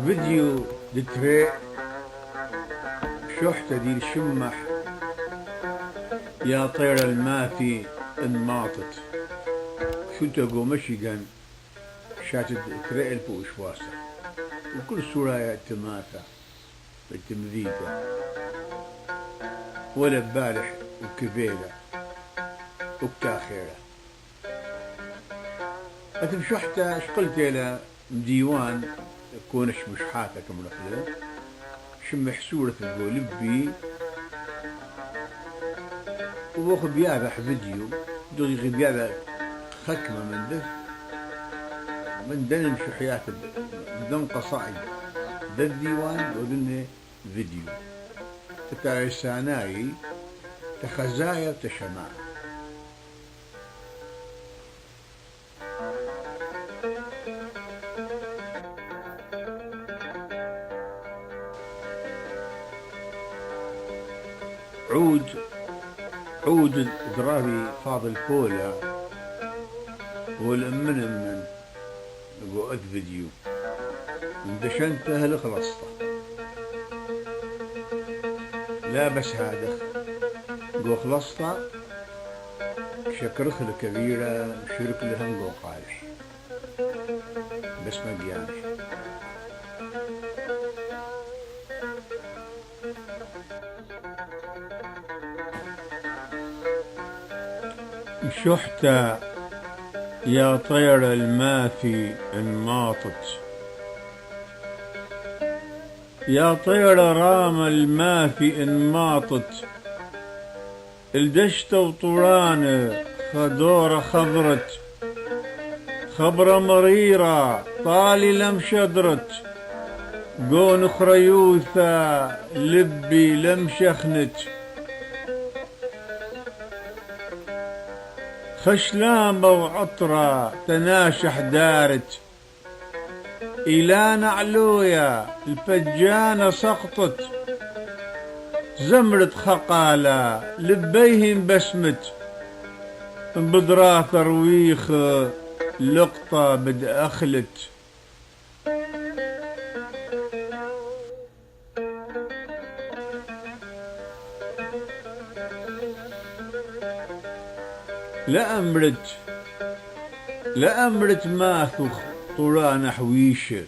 فيديو دتري شحتة دي الشمح يا طير الماثي انماطت شو تقو مشيقا شاتد تري البوش واسع وكل سورة تماثة بالتمذيدة ولا ببالح وكبيلة وكتاخيرة أتم شحتة شقلت إلى ديوان كونش مش حاتة كمرخلة شم حسورة تقول لبي وبوخ بيابح فيديو دوغي بيابح خكمة من دن شحيات من قصائد ذا الديوان ودن فيديو تتعساناي تخزايا تشماع عود دراري فاضل بولا والمن قعد فيديو اندشنته لخلصته لا بس هذا قو خلصته شكرخ الكبيرة مشرك لها قو قالح بس ما قيانش شحتة يا طير الماثي انماطت يا طير رام الماثي انماطت الدشت وطوران خدورة خضرت خبرة مريرة طالي لم شدرت قون خريوثة لبي لم شخنت خشلامة وعطرة تناشح دارت إلى نعلويا الفجانة سقطت زمرت خقالة لبيهم بسمت بدرا ثرويخ لقطة بد أخلت لا أمرت ماثخ طران حويشة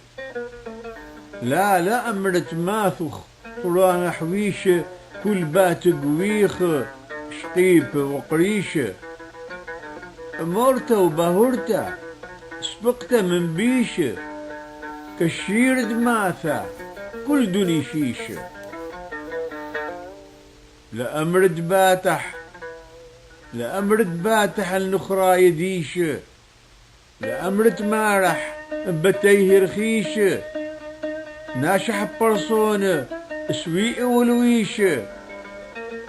لا أمرت ماثخ طران حويشة كل بات قويخ شقيب وقريشة مرت وبهرت سبقت من بيشة كشير دماثة كل دني شيشة لأمرت باتح النخرى يديشة لأمرت مارح بتيه رخيشة ناشح برصونة سويق ولويشة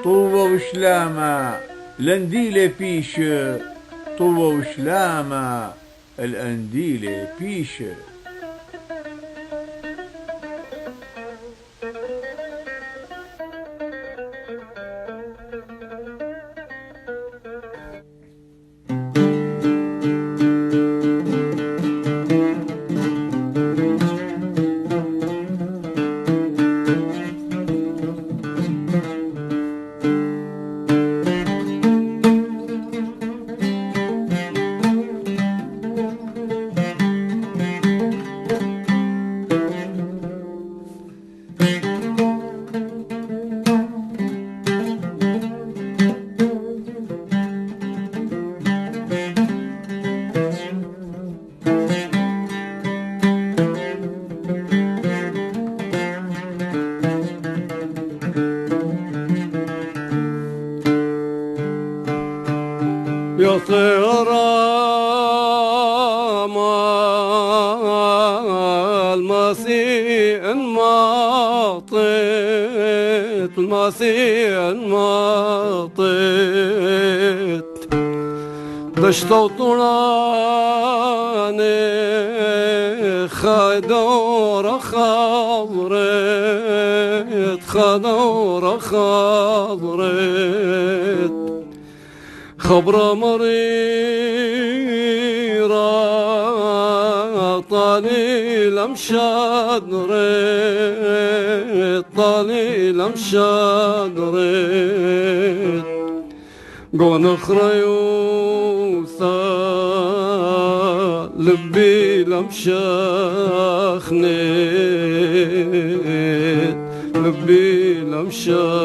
طوة وشلامة لنديلة فيشة طوة وشلامة الأنديلة فيشة يا طير الماسي انماطت الماسي انماطت دشت وطراني خدورة خضرت خدورة خضرت خبرة مريرة طالي لمشاد ريت طالي لمشاد ريت قون خريوثا لبي لمشاخنيت لبي لمشاخنيت